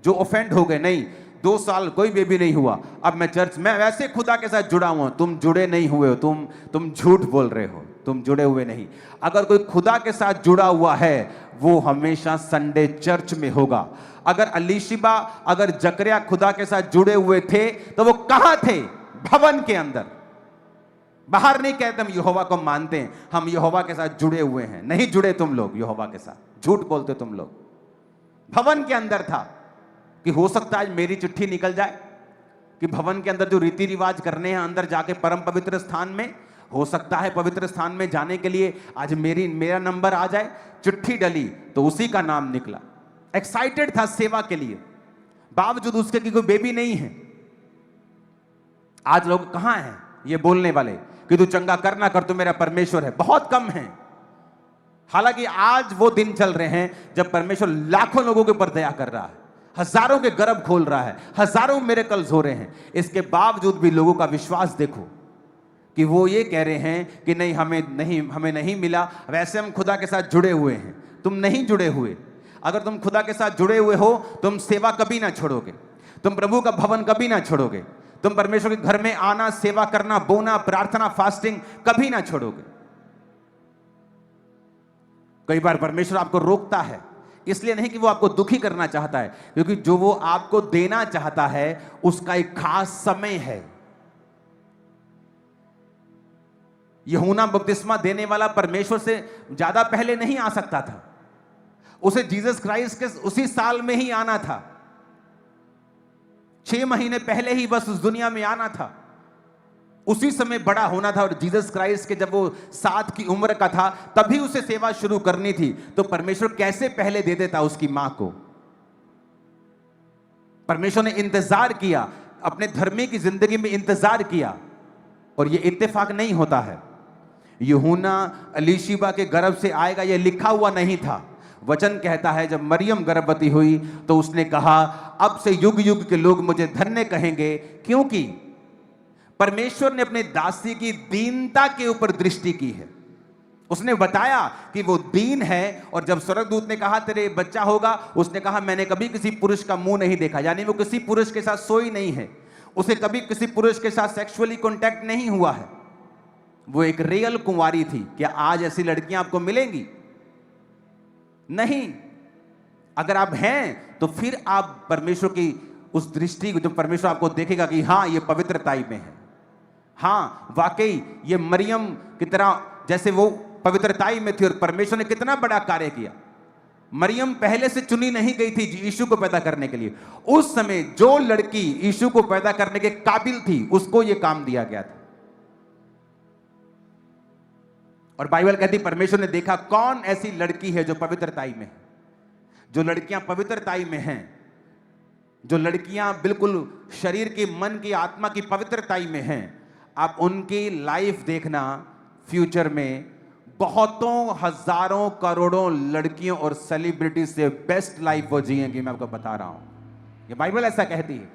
जो ऑफेंड हो गए, नहीं 2 साल कोई बेबी नहीं हुआ, अब मैं चर्च में वैसे खुदा के साथ जुड़ा हुआ। तुम जुड़े नहीं हुए हो, तुम झूठ बोल रहे हो, तुम जुड़े हुए नहीं। अगर कोई खुदा के साथ जुड़ा हुआ है वो हमेशा संडे चर्च में होगा। अगर अलीशिबा, अगर जकरिया खुदा के साथ जुड़े हुए थे तो वो कहां थे? भवन के अंदर। बाहर नहीं कहते हम यहोवा को मानते हैं, हम यहोवा के साथ जुड़े हुए हैं। नहीं जुड़े तुम लोग यहोवा के साथ, झूठ बोलते तुम लोग। भवन के अंदर था कि हो सकता है आज मेरी चिट्ठी निकल जाए, कि भवन के अंदर जो रीति रिवाज करने हैं अंदर जाके परम पवित्र स्थान में, हो सकता है पवित्र स्थान में जाने के लिए आज मेरा नंबर आ जाए। चिट्ठी डली तो उसी का नाम निकला। एक्साइटेड था सेवा के लिए, बावजूद उसके कि कोई बेबी नहीं है। आज लोग कहां हैं ये बोलने वाले कि तू चंगा कर ना कर, तू मेरा परमेश्वर है? बहुत कम है। हालांकि आज वो दिन चल रहे हैं जब परमेश्वर लाखों लोगों के ऊपर दया कर रहा है, हजारों के गर्भ खोल रहा है, हजारों मिरेकल्स हो रहे हैं। इसके बावजूद भी लोगों का विश्वास देखो कि वो ये कह रहे हैं कि नहीं हमें नहीं मिला, वैसे हम खुदा के साथ जुड़े हुए हैं। तुम नहीं जुड़े हुए। अगर तुम खुदा के साथ जुड़े हुए हो तुम सेवा कभी ना छोड़ोगे, तुम प्रभु का भवन कभी ना छोड़ोगे, तुम परमेश्वर के घर में आना, सेवा करना, बोना, प्रार्थना, फास्टिंग कभी ना छोड़ोगे। कई बार परमेश्वर आपको रोकता है, इसलिए नहीं कि वो आपको दुखी करना चाहता है, क्योंकि जो वो आपको देना चाहता है उसका एक खास समय है। यूहन्ना बपतिस्मा देने वाला परमेश्वर से ज्यादा पहले नहीं आ सकता था। उसे जीसस क्राइस्ट के उसी साल में ही आना था, 6 महीने पहले ही बस उस दुनिया में आना था, उसी समय बड़ा होना था। और जीसस क्राइस्ट के जब वो 7 की उम्र का था तभी उसे सेवा शुरू करनी थी, तो परमेश्वर कैसे पहले दे देता उसकी मां को? परमेश्वर ने इंतजार किया, अपने धर्मी की जिंदगी में इंतजार किया, और ये इत्तेफाक नहीं होता है। यूहन्ना अलीशिबा के गर्भ से आएगा ये लिखा हुआ नहीं था। वचन कहता है जब मरियम गर्भवती हुई तो उसने कहा अब से युग युग के लोग मुझे धन्य कहेंगे, क्योंकि परमेश्वर ने अपने दासी की दीनता के ऊपर दृष्टि की है। उसने बताया कि वो दीन है, और जब स्वर्गदूत ने कहा तेरे बच्चा होगा, उसने कहा मैंने कभी किसी पुरुष का मुंह नहीं देखा। यानी वो किसी पुरुष के साथ सोई नहीं है, उसे कभी किसी पुरुष के साथ सेक्सुअली कॉन्टैक्ट नहीं हुआ है। वो एक रियल कुंवारी थी। क्या आज ऐसी लड़कियां आपको मिलेंगी? नहीं। अगर आप हैं तो फिर आप परमेश्वर की उस दृष्टि को, जो परमेश्वर आपको देखेगा कि हां ये पवित्रताई में है, हां वाकई ये मरियम की तरह जैसे वो पवित्रताई में थी, और परमेश्वर ने कितना बड़ा कार्य किया। मरियम पहले से चुनी नहीं गई थी यीशु को पैदा करने के लिए। उस समय जो लड़की यीशु को पैदा करने के काबिल थी उसको यह काम दिया गया था। और बाइबल कहती परमेश्वर ने देखा कौन ऐसी लड़की है जो पवित्रताई में है। जो लड़कियां पवित्रताई में हैं, जो लड़कियां बिल्कुल शरीर की, मन की, आत्मा की पवित्रताई में हैं, आप उनकी लाइफ देखना, फ्यूचर में बहुतों हजारों करोड़ों लड़कियों और सेलिब्रिटी से बेस्ट लाइफ वो जिएंगी। मैं आपको बता रहा हूं, ये बाइबल ऐसा कहती है।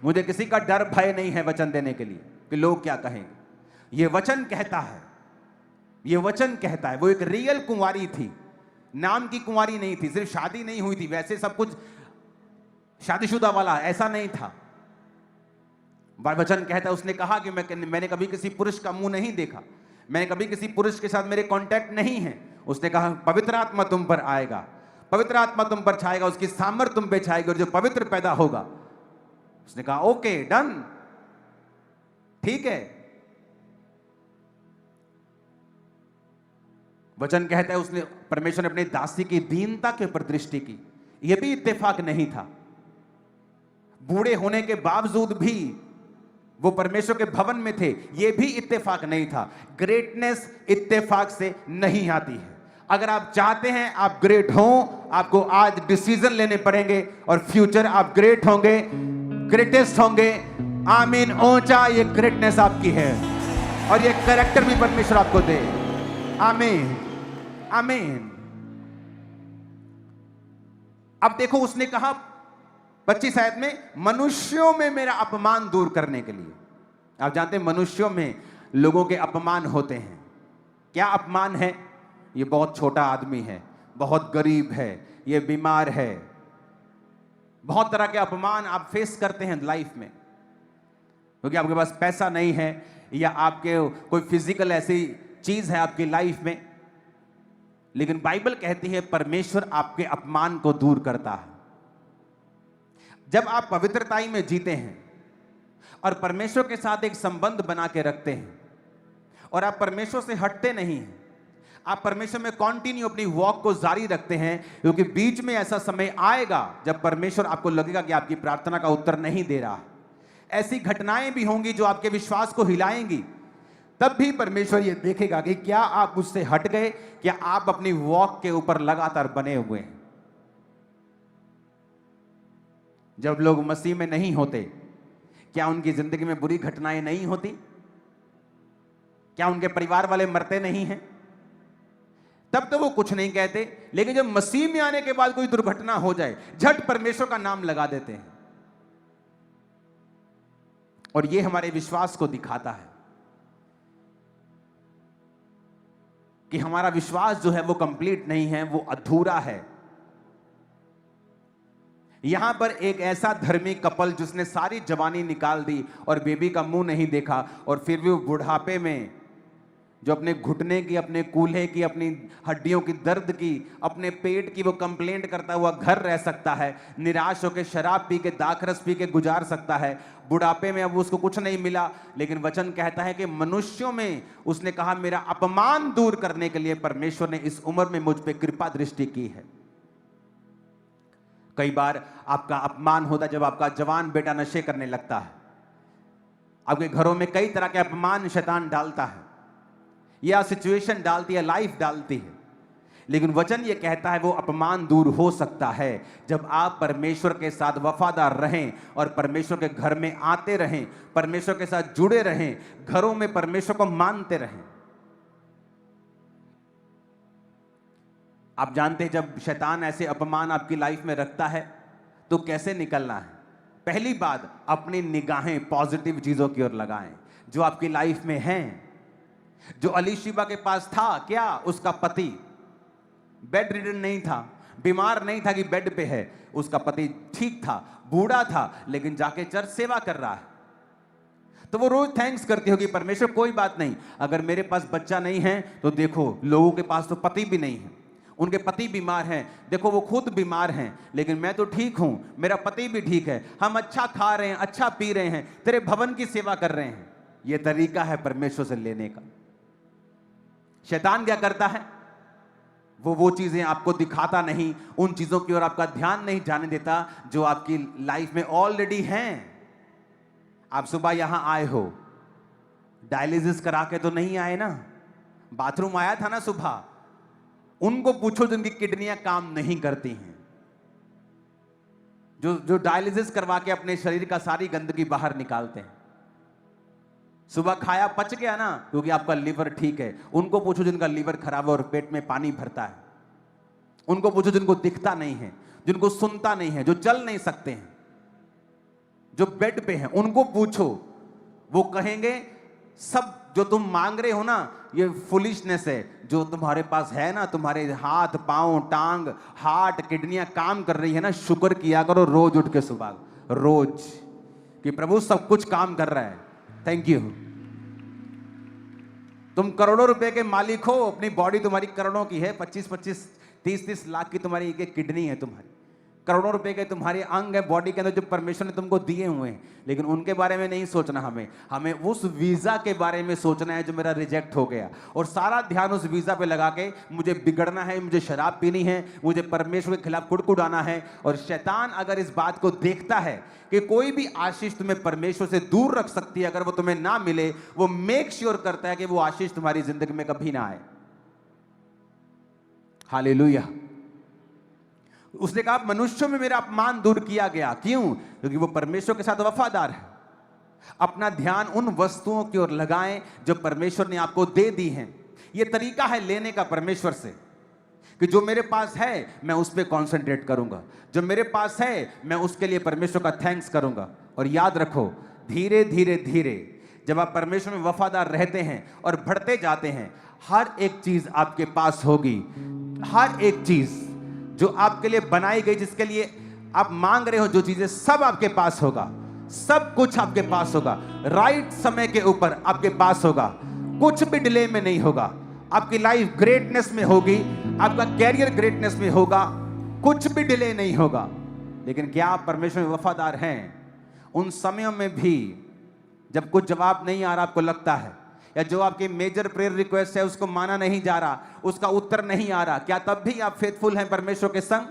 मुझे किसी का डर भय नहीं है वचन देने के लिए कि लोग क्या कहेंगे। ये वचन कहता है, ये वचन कहता है। वो एक रियल कुंवारी थी, नाम की कुंवारी नहीं थी, सिर्फ शादी नहीं हुई थी, वैसे सब कुछ शादीशुदा वाला ऐसा नहीं था। वचन कहता है, उसने कहा कि मैंने कभी किसी पुरुष का मुंह नहीं देखा, मैंने कभी किसी पुरुष के साथ मेरे कांटेक्ट नहीं है। उसने कहा पवित्र आत्मा तुम पर आएगा, पवित्र आत्मा तुम पर छाएगा, उसकी सामर्थ तुम पे छाएगी और जो पवित्र पैदा होगा। उसने कहा ओके डन, ठीक है। वचन कहता है उसने, परमेश्वर ने अपनी दासी की दीनता के ऊपर दृष्टि की। यह भी इत्तेफाक नहीं था, बूढ़े होने के बावजूद भी वो परमेश्वर के भवन में थे, यह भी इत्तेफाक नहीं था। ग्रेटनेस इत्तेफाक से नहीं आती है। अगर आप चाहते हैं आप ग्रेट हो, आपको आज डिसीजन लेने पड़ेंगे और फ्यूचर आप ग्रेट होंगे, ग्रेटेस्ट होंगे। आमीन। ऊंचा ये ग्रेटनेस आपकी है और ये कैरेक्टर भी परमेश्वर आपको दे। आमीन आमीन। अब देखो उसने कहा 25 आयत में, मनुष्यों में मेरा अपमान दूर करने के लिए। आप जानते हैं मनुष्यों में लोगों के अपमान होते हैं। क्या अपमान है? ये बहुत छोटा आदमी है, बहुत गरीब है, ये बीमार है। बहुत तरह के अपमान आप फेस करते हैं लाइफ में, क्योंकि आपके पास पैसा नहीं है या आपके कोई फिजिकल ऐसी चीज है आपकी लाइफ में। लेकिन बाइबल कहती है परमेश्वर आपके अपमान को दूर करता है। जब आप पवित्रताई में जीते हैं और परमेश्वर के साथ एक संबंध बना के रखते हैं और आप परमेश्वर से हटते नहीं हैं, आप परमेश्वर में कंटिन्यू अपनी वॉक को जारी रखते हैं, क्योंकि बीच में ऐसा समय आएगा जब परमेश्वर आपको लगेगा कि आपकी प्रार्थना का उत्तर नहीं दे रहा। ऐसी घटनाएं भी होंगी जो आपके विश्वास को हिलाएंगी। तब भी परमेश्वर ये देखेगा कि क्या आप उससे हट गए, क्या आप अपनी वॉक के ऊपर लगातार बने हुए हैं। जब लोग मसीह में नहीं होते, क्या उनकी जिंदगी में बुरी घटनाएं नहीं होती? क्या उनके परिवार वाले मरते नहीं हैं? तब तो वो कुछ नहीं कहते, लेकिन जब मसीह में आने के बाद कोई दुर्घटना हो जाए, झट परमेश्वर का नाम लगा देते हैं। और ये हमारे विश्वास को दिखाता है कि हमारा विश्वास जो है वो कंप्लीट नहीं है, वो अधूरा है। यहां पर एक ऐसा धर्मी कपल जिसने सारी जवानी निकाल दी और बेबी का मुंह नहीं देखा, और फिर भी वो बुढ़ापे में जो अपने घुटने की, अपने कूल्हे की, अपनी हड्डियों की दर्द की, अपने पेट की वो कंप्लेंट करता हुआ घर रह सकता है, निराश होकर शराब पी के, दाखरस पी के गुजार सकता है। बुढ़ापे में अब उसको कुछ नहीं मिला, लेकिन वचन कहता है कि मनुष्यों में उसने कहा मेरा अपमान दूर करने के लिए परमेश्वर ने इस उम्र में मुझ पे कृपा दृष्टि की है। कई बार आपका अपमान होता है जब आपका जवान बेटा नशे करने लगता है। आपके घरों में कई तरह के अपमान शैतान डालता है, या सिचुएशन डालती है, लाइफ डालती है। लेकिन वचन ये कहता है वो अपमान दूर हो सकता है जब आप परमेश्वर के साथ वफादार रहें और परमेश्वर के घर में आते रहें, परमेश्वर के साथ जुड़े रहें, घरों में परमेश्वर को मानते रहें। आप जानते हैं जब शैतान ऐसे अपमान आपकी लाइफ में रखता है तो कैसे निकलना है? पहली बात, अपनी निगाहें पॉजिटिव चीजों की ओर लगाएं जो आपकी लाइफ में हैं। जो अलीशिबा के पास था, क्या उसका पति बेड रिडन नहीं था, बीमार नहीं था कि बेड पे है, उसका पति ठीक था, बूढ़ा था, लेकिन जाके चर्च सेवा कर रहा है। तो वो रोज थैंक्स करती होगी, परमेश्वर कोई बात नहीं, अगर मेरे पास बच्चा नहीं है तो देखो लोगों के पास तो पति भी नहीं है, उनके पति बीमार हैं, देखो वो खुद बीमार हैं, लेकिन मैं तो ठीक हूं, मेरा पति भी ठीक है, हम अच्छा खा रहे हैं, अच्छा पी रहे हैं, तेरे भवन की सेवा कर रहे हैं। यह तरीका है परमेश्वर से लेने का। शैतान क्या करता है? वो चीजें आपको दिखाता नहीं, उन चीजों की ओर आपका ध्यान नहीं जाने देता जो आपकी लाइफ में ऑलरेडी हैं। आप सुबह यहां आए हो, डायलिसिस करा के तो नहीं आए ना, बाथरूम आया था ना सुबह। उनको पूछो जिनकी किडनियां काम नहीं करती हैं, जो डायलिसिस करवा के अपने शरीर का सारी गंदगी बाहर निकालते हैं। सुबह खाया पच गया ना, क्योंकि आपका लीवर ठीक है। उनको पूछो जिनका लीवर खराब है और पेट में पानी भरता है। उनको पूछो जिनको दिखता नहीं है, जिनको सुनता नहीं है, जो चल नहीं सकते हैं, जो बेड पे हैं, उनको पूछो, वो कहेंगे सब जो तुम मांग रहे हो ना, ये फुलिशनेस है। जो तुम्हारे पास है ना, तुम्हारे हाथ पांव टांग हार्ट किडनियां काम कर रही है ना, शुक्र किया करो रोज उठ के सुबह, रोज, कि प्रभु सब कुछ काम कर रहा है, थैंक यू। तुम करोड़ों रुपए के मालिक हो, अपनी बॉडी तुम्हारी करोड़ों की है, 25-25 30-30 लाख की तुम्हारी एक किडनी है, तुम्हारी करोड़ों रुपए के तुम्हारे अंग है बॉडी के अंदर जो परमेश्वर ने तुमको दिए हुए हैं। लेकिन उनके बारे में नहीं सोचना, हमें उस वीजा के बारे में सोचना है जो मेरा रिजेक्ट हो गया, और सारा ध्यान उस वीजा पे लगा के मुझे बिगड़ना है, मुझे शराब पीनी है, मुझे परमेश्वर के खिलाफ कुड़कुड़ाना है। और शैतान अगर इस बात को देखता है कि कोई भी आशीष तुम्हें परमेश्वर से दूर रख सकती है, अगर वो तुम्हें ना मिले, वो मेक श्योर करता है कि वो आशीष तुम्हारी जिंदगी में कभी ना आए। हालेलुया। उसने कहा मनुष्यों में मेरा अपमान दूर किया गया, क्यों? क्योंकि वो परमेश्वर के साथ वफादार है। अपना ध्यान उन वस्तुओं की ओर लगाएं जो परमेश्वर ने आपको दे दी हैं। यह तरीका है लेने का परमेश्वर से, कि जो मेरे पास है मैं उस पर कॉन्सेंट्रेट करूंगा, जो मेरे पास है मैं उसके लिए परमेश्वर का थैंक्स करूंगा। और याद रखो, धीरे धीरे धीरे जब आप परमेश्वर में वफादार रहते हैं और बढ़ते जाते हैं, हर एक चीज आपके पास होगी। हर एक चीज जो आपके लिए बनाई गई, जिसके लिए आप मांग रहे हो, जो चीजें, सब आपके पास होगा। सब कुछ आपके पास होगा, राइट समय के ऊपर आपके पास होगा, कुछ भी डिले में नहीं होगा। आपकी लाइफ ग्रेटनेस में होगी, आपका कैरियर ग्रेटनेस में होगा, कुछ भी डिले नहीं होगा। लेकिन क्या आप परमेश्वर में वफादार हैं? उन समयों में भी जब कुछ जवाब नहीं आ रहा, आपको लगता है, या जो आपकी मेजर प्रेयर रिक्वेस्ट है उसको माना नहीं जा रहा, उसका उत्तर नहीं आ रहा, क्या तब भी आप फेथफुल हैं परमेश्वर के संग?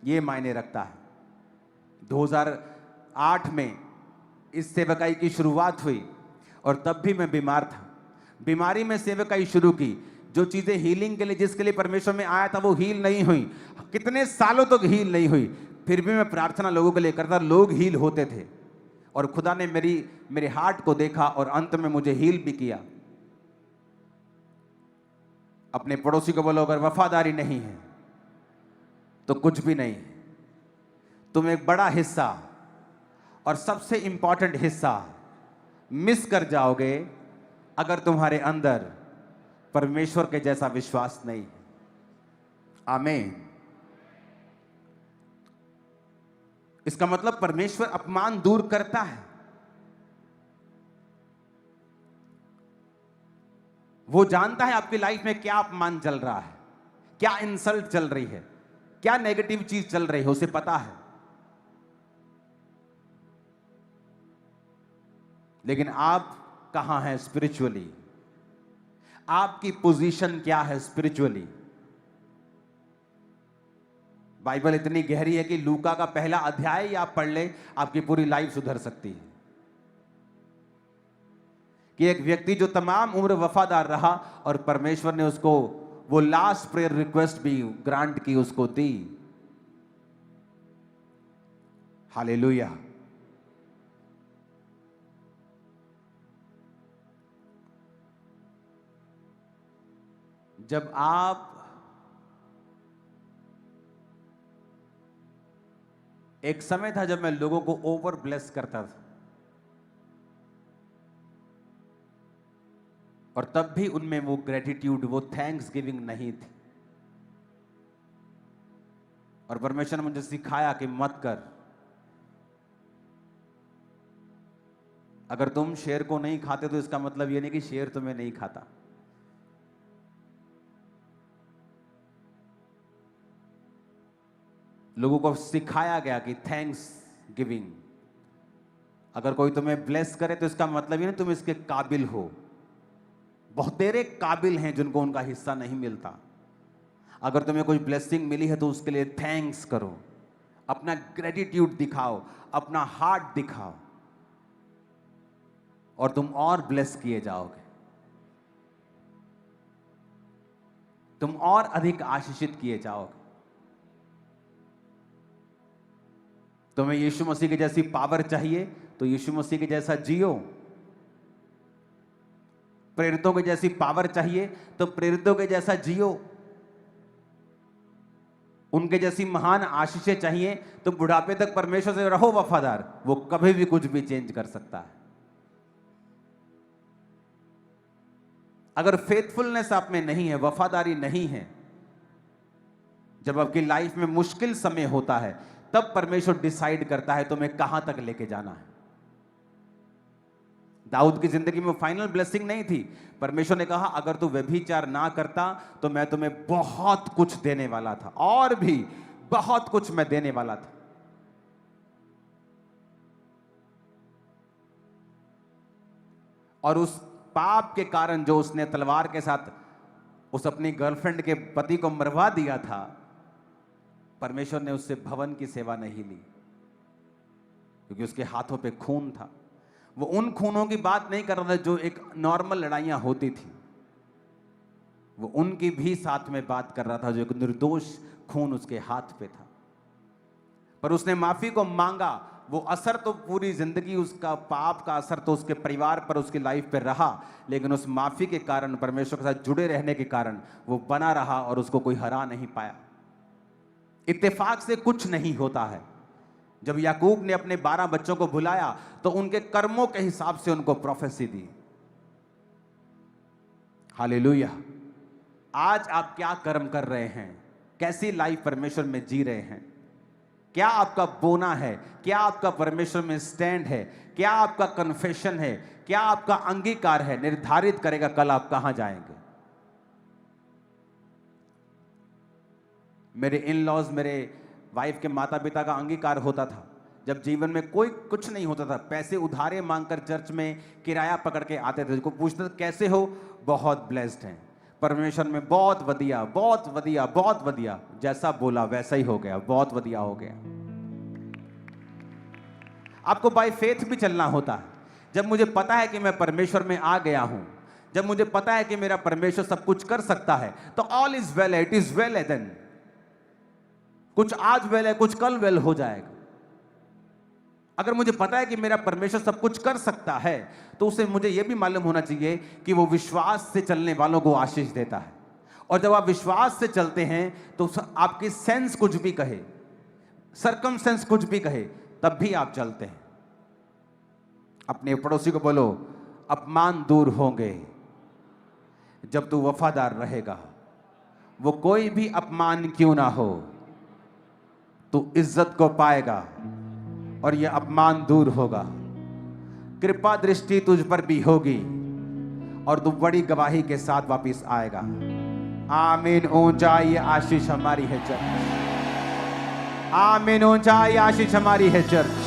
ये मायने रखता है। 2008 में इस सेवकाई की शुरुआत हुई और तब भी मैं बीमार था। बीमारी में सेवकाई शुरू की। जो चीजें हीलिंग के लिए, जिसके लिए परमेश्वर में आया था, वो हील नहीं हुई। कितने सालों तक हील नहीं हुई। फिर भी मैं प्रार्थना लोगों के लिए करता, लोग हील होते थे, और खुदा ने मेरे हार्ट को देखा और अंत में मुझे हील भी किया। अपने पड़ोसी को बोलो, अगर वफादारी नहीं है तो कुछ भी नहीं। तुम एक बड़ा हिस्सा और सबसे इंपॉर्टेंट हिस्सा मिस कर जाओगे अगर तुम्हारे अंदर परमेश्वर के जैसा विश्वास नहीं है। आमीन। इसका मतलब परमेश्वर अपमान दूर करता है। वो जानता है आपकी लाइफ में क्या अपमान चल रहा है, क्या इंसल्ट चल रही है, क्या नेगेटिव चीज चल रही है, उसे पता है। लेकिन आप कहां हैं स्पिरिचुअली? आपकी पोजीशन क्या है स्पिरिचुअली? बाइबल इतनी गहरी है कि लूका का पहला अध्याय ही आप पढ़ ले, आपकी पूरी लाइफ सुधर सकती है। कि एक व्यक्ति जो तमाम उम्र वफादार रहा और परमेश्वर ने उसको वो लास्ट प्रेयर रिक्वेस्ट भी ग्रांट की, उसको दी। हालेलुया। जब आप एक समय था जब मैं लोगों को ओवर ब्लेस करता था, और तब भी उनमें वो ग्रेटिट्यूड, वो थैंक्स गिविंग नहीं थी। और परमेश्वर ने मुझे सिखाया कि मत कर। अगर तुम शेर को नहीं खाते तो इसका मतलब ये नहीं कि शेर तुम्हें नहीं खाता। लोगों को सिखाया गया कि थैंक्स गिविंग, अगर कोई तुम्हें ब्लेस करे तो इसका मतलब ये नहीं तुम इसके काबिल हो। बहुत तेरे काबिल हैं जिनको उनका हिस्सा नहीं मिलता। अगर तुम्हें कोई ब्लेसिंग मिली है तो उसके लिए थैंक्स करो, अपना ग्रेटिट्यूड दिखाओ, अपना हार्ट दिखाओ, और तुम और ब्लेस किए जाओगे, तुम और अधिक आशीषित किए जाओगे। तुम्हें यीशु मसीह की जैसी पावर चाहिए तो यीशु मसीह के जैसा जियो। प्रेरितों के जैसी पावर चाहिए तो प्रेरितों के जैसा जियो। उनके जैसी महान आशीषें चाहिए तो बुढ़ापे तक परमेश्वर से रहो वफादार। वो कभी भी कुछ भी चेंज कर सकता है। अगर फेथफुलनेस आप में नहीं है, वफादारी नहीं है, जब आपकी लाइफ में मुश्किल समय होता है, तब परमेश्वर डिसाइड करता है तुम्हें कहां तक लेके जाना है। दाऊद की जिंदगी में फाइनल ब्लेसिंग नहीं थी। परमेश्वर ने कहा अगर तू व्यभिचार ना करता तो मैं तुम्हें बहुत कुछ देने वाला था, और भी बहुत कुछ मैं देने वाला था। और उस पाप के कारण जो उसने तलवार के साथ उस अपनी गर्लफ्रेंड के पति को मरवा दिया था, परमेश्वर ने उससे भवन की सेवा नहीं ली, क्योंकि उसके हाथों पे खून था। वो उन खूनों की बात नहीं कर रहा था जो एक नॉर्मल लड़ाइयां होती थी, वो उनकी भी साथ में बात कर रहा था जो एक निर्दोष खून उसके हाथ पे था। पर उसने माफी को मांगा। वो असर तो पूरी जिंदगी उसका पाप का असर तो उसके परिवार पर, उसकी लाइफ पे रहा, लेकिन उस माफी के कारण, परमेश्वर के साथ जुड़े रहने के कारण वो बना रहा और उसको कोई हरा नहीं पाया। इत्तेफाक से कुछ नहीं होता है। जब याकूब ने अपने 12 बच्चों को बुलाया तो उनके कर्मों के हिसाब से उनको प्रोफेसी दी। हालेलुया। आज आप क्या कर्म कर रहे हैं? कैसी लाइफ परमेश्वर में जी रहे हैं? क्या आपका बोना है? क्या आपका परमेश्वर में स्टैंड है? क्या आपका कन्फेशन है? क्या आपका अंगीकार है? निर्धारित करेगा कल आप कहां जाएंगे। मेरे इन लॉज, मेरे वाइफ के माता पिता का अंगीकार होता था। जब जीवन में कोई कुछ नहीं होता था, पैसे उधारे मांगकर चर्च में किराया पकड़ के आते थे। को पूछते थे कैसे हो? बहुत ब्लेस्ड हैं परमेश्वर में, बहुत वधिया, बहुत वधिया, बहुत वधिया। जैसा बोला वैसा ही हो गया, बहुत वधिया हो गया। आपको बाय फेथ भी चलना होता है। जब मुझे पता है कि मैं परमेश्वर में आ गया हूं, जब मुझे पता है कि मेरा परमेश्वर सब कुछ कर सकता है, तो all is well, it is well. Then कुछ आज वेल है, कुछ कल वेल हो जाएगा। अगर मुझे पता है कि मेरा परमेश्वर सब कुछ कर सकता है, तो उसे मुझे यह भी मालूम होना चाहिए कि वो विश्वास से चलने वालों को आशीष देता है। और जब आप विश्वास से चलते हैं तो आपकी सेंस कुछ भी कहे, सरकमस्टेंस कुछ भी कहे, तब भी आप चलते हैं। अपने पड़ोसी को बोलो, अपमान दूर होंगे जब तू वफादार रहेगा। वो कोई भी अपमान क्यों ना हो, तू इज्जत को पाएगा और यह अपमान दूर होगा। कृपा दृष्टि तुझ पर भी होगी और तू बड़ी गवाही के साथ वापस आएगा। आमीन। ऊंचाई आशीष हमारी है चर्च। आमीन। ऊंचाई आशीष हमारी है चर्च।